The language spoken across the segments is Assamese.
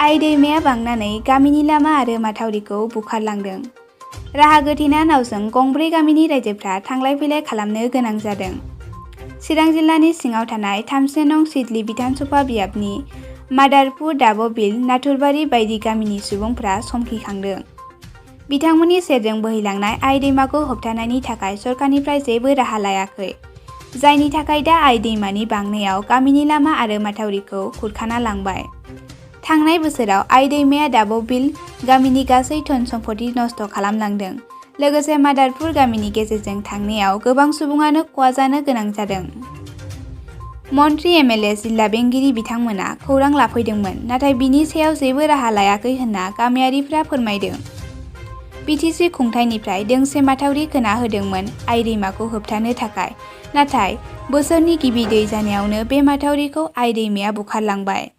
आइ दैमाया बांनानै गामिनि लामा आरो माथावरिखौ बुखारलांदों। राहा गोथेना नावजों गंब्रै गामिनि रायजोफ्रा थांलाय फैलाय खालामनो गोनां जादों। चिरां जिल्लानि सिङाव थानाय 3 नं सिडली बिधानसभा बियाबनि मादारपुर, दाबबिल, नाथुरबारि बायदि गामिनि सुबुंफ्रा समखिखांदों। बिथांमोननि सेरजों बोहैलांनाय आइ दैमाखौ होबथानायनि थाखाय सरकारनिफ्राय जेबो राहा लायाखै, जायनि थाखाय दा आइ दैमानि बांनायाव गामिनि लामा आरो माथावरिखौ खुरखाना लांबाय। थांनाय बोसोराव आइ दैमाया दाबबिल गामिनि गासै धोन सम्फथि नष्ट खालामलांदों। लोगोसे मादारपुर गामिनि गेजेरजों थांनायाव गोबां सुबुङानो खहा जानो गोनां जादों। मन्त्रि एमएलए जिल्ला बेंगिरि बिथांमोना खौरां लाफैदोंमोन, नाथाय बिनि सायाव जेबो राहा लायाखै होनना गामियारिफ्रा फोरमायदों। बिटिसि खुंथायनिफ्राय दोंसे माथावरि खोना होदोंमोन आइ दैमाखौ होबथानो थाखाय, नाथाय बोसोरनि गिबि दै जानायावनो बे माथावरिखौ आइ दैमाया बुखारलांबाय।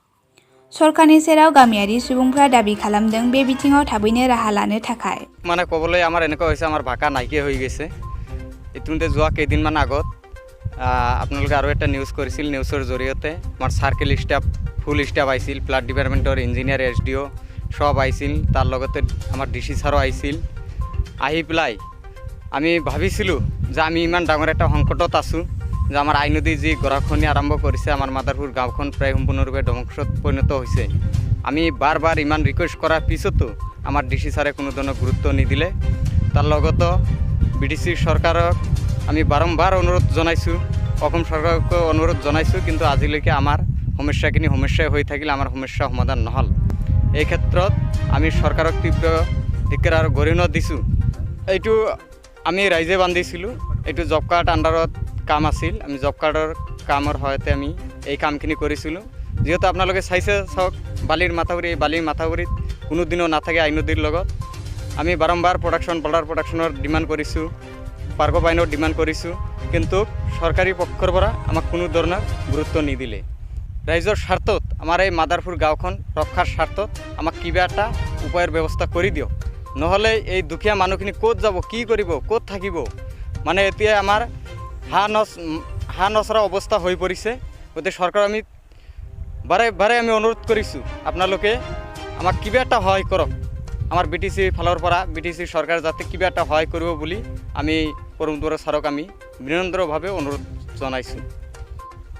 सरकारनि सेराव गामियारि सुबुंफ्रा दाबी खालामदों बे बिथिङाव थाबैनो राहा लानो थाखाय। মানে ক'বলৈ আমাৰ এনেকুৱা হৈছে, আমাৰ ভাষা নাইকিয়া হৈ গৈছে। ইতিমধ্যে যোৱা কেইদিনমান আগত আপোনালোকে আৰু এটা নিউজ কৰিছিল, নিউজৰ জৰিয়তে আমাৰ চাৰ্কেল ষ্টাফ ফুল ষ্টাফ আহিছিল, ফ্লাড ডিপাৰ্টমেণ্টৰ ইঞ্জিনিয়াৰ SDO সব আহিছিল, তাৰ লগতে আমাৰ DC ছাৰো আহিছিল। আহি পেলাই আমি ভাবিছিলোঁ যে আমি ইমান ডাঙৰ এটা সংকটত আছোঁ, যে আমাৰ আই নদী যি গৰাখহনীয়া আৰম্ভ কৰিছে, আমাৰ মাদাৰপুৰ গাঁওখন প্ৰায় সম্পূৰ্ণৰূপে ধ্বংসত পৰিণত হৈছে। আমি বাৰ বাৰ ইমান ৰিকুৱেষ্ট কৰাৰ পিছতো আমাৰ DC ছাৰে কোনো ধৰণৰ গুৰুত্ব নিদিলে। তাৰ লগতে BDC চৰকাৰক আমি বাৰম্বাৰ অনুৰোধ জনাইছোঁ, অসম চৰকাৰকো অনুৰোধ জনাইছোঁ, কিন্তু আজিলৈকে আমাৰ সমস্যাখিনি সমস্যাই হৈ থাকিল, আমাৰ সমস্যা সমাধান নহ'ল। এই ক্ষেত্ৰত আমি চৰকাৰক তীব্ৰ ধিক্কাৰ আৰু গৰিহণা দিছোঁ। এইটো আমি ৰাইজে বান্ধিছিলোঁ, এইটো জব কাৰ্ড আণ্ডাৰত কাম আছিল। আমি জব কাৰ্ডৰ কামৰ সহায়তে আমি এই কামখিনি কৰিছিলোঁ। যিহেতু আপোনালোকে চাইছে, চাওক বালিৰ মাথাউৰিত কোনোদিনো নাথাকে আই নদীৰ লগত। আমি বাৰম্বাৰ বৰ্ডাৰ প্ৰডাকশ্যনৰ ডিমাণ্ড কৰিছোঁ, পাৰ্ক বাইনৰ ডিমাণ্ড কৰিছোঁ, কিন্তু চৰকাৰী পক্ষৰ পৰা আমাক কোনো ধৰণৰ গুৰুত্ব নিদিলে। ৰাইজৰ স্বাৰ্থত, আমাৰ এই মাদাৰপুৰ গাঁওখন ৰক্ষাৰ স্বাৰ্থত আমাক কিবা এটা উপায়ৰ ব্যৱস্থা কৰি দিয়ক, নহ'লে এই দুখীয়া মানুহখিনি ক'ত যাব, কি কৰিব, ক'ত থাকিব। মানে এতিয়া আমাৰ হাঁহ নচৰা অৱস্থা হৈ পৰিছে। গতিকে চৰকাৰ আমি বাৰে আমি অনুৰোধ কৰিছোঁ, আপোনালোকে আমাক কিবা এটা সহায় কৰক। আমাৰ BTC ফালৰ পৰা BTC চৰকাৰ যাতে কিবা এটা সহায় কৰিব বুলি আমি পৰম দুৱাৰ ছাৰক আমি বিনম্ৰভাৱে অনুৰোধ জনাইছোঁ।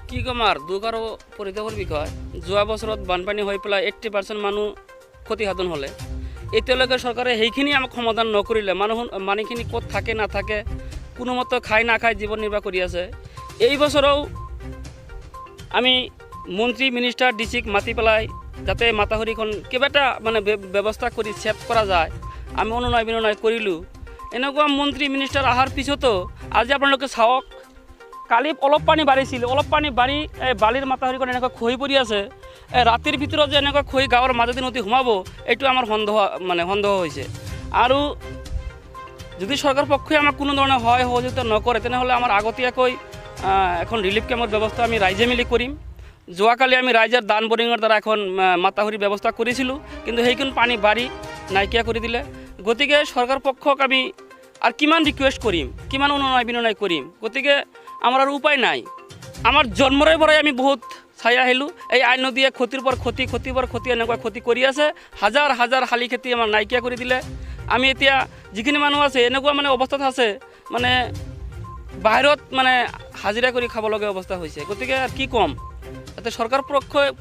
কি ক'ম আৰু দুখ আৰু পৰিতাপৰ বিষয়। যোৱা বছৰত বানপানী হৈ পেলাই 80% মানুহ ক্ষতিসাধন হ'লে, এতিয়ালৈকে চৰকাৰে সেইখিনি আমাক সমাধান নকৰিলে। মানুহখিনি ক'ত থাকে নাথাকে, কোনোমতে খাই নাখাই জীৱন নিৰ্বাহ কৰি আছে। এই বছৰেও আমি মন্ত্ৰী মিনিষ্টাৰ DCক মাতি পেলাই যাতে মাথাউৰিখন কিবা এটা মানে ব্যৱস্থা কৰি ছেভ কৰা যায়, আমি অনুনয় বিনয় কৰিলোঁ। এনেকুৱা মন্ত্ৰী মিনিষ্টাৰ অহাৰ পিছতো আজি আপোনালোকে চাওক, কালি অলপ পানী বাঢ়িছিল, অলপ পানী বাঢ়ি এই বালিৰ মাথাউৰিখন এনেকুৱা খহি পৰি আছে। ৰাতিৰ ভিতৰত যে এনেকুৱা খহি গাঁৱৰ মাজেদি নদী সোমাব, এইটো আমাৰ সন্দেহ হৈছে। আৰু যদি চৰকাৰ পক্ষই আমাক কোনো ধৰণৰ সহায় সহযোগিতা নকৰে, তেনেহ'লে আমাৰ আগতীয়াকৈ এখন ৰিলিফ কেম্পৰ ব্যৱস্থা আমি ৰাইজে মিলি কৰিম। যোৱাকালি আমি ৰাইজৰ দান বৰিঙৰ দ্বাৰা এখন মাথাউৰিৰ ব্যৱস্থা কৰিছিলোঁ, কিন্তু সেইখন পানী বাঢ়ি নাইকিয়া কৰি দিলে। গতিকে চৰকাৰ পক্ষক আমি আৰু কিমান ৰিকুৱেষ্ট কৰিম, কিমান অনুনয় বিনয় কৰিম। গতিকে আমাৰ আৰু উপায় নাই। আমাৰ জন্মৰে পৰাই আমি বহুত চাই আহিলোঁ, এই আই নদীয়ে ক্ষতিৰ পৰ ক্ষতি এনেকুৱা ক্ষতি কৰি আছে। হাজাৰ হাজাৰ শালি খেতি আমাৰ নাইকিয়া কৰি দিলে। আমি এতিয়া যিখিনি মানুহ আছে এনেকুৱা অৱস্থাত আছে, বাহিৰত হাজিৰা কৰি খাব লগা অৱস্থা হৈছে। গতিকে আৰু কি ক'ম, যাতে চৰকাৰ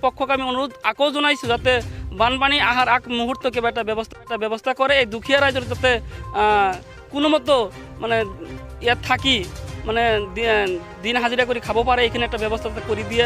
পক্ষক আমি অনুৰোধ আকৌ জনাইছোঁ, যাতে বানপানী অহাৰ আগ মুহূৰ্ত কিবা এটা ব্যৱস্থা কৰে। এই দুখীয়া ৰাইজৰ যাতে কোনোমতে ইয়াত থাকি দিন হাজিৰা কৰি খাব পাৰে, এইখিনি একটা ব্যৱস্থা কৰি দিয়ে।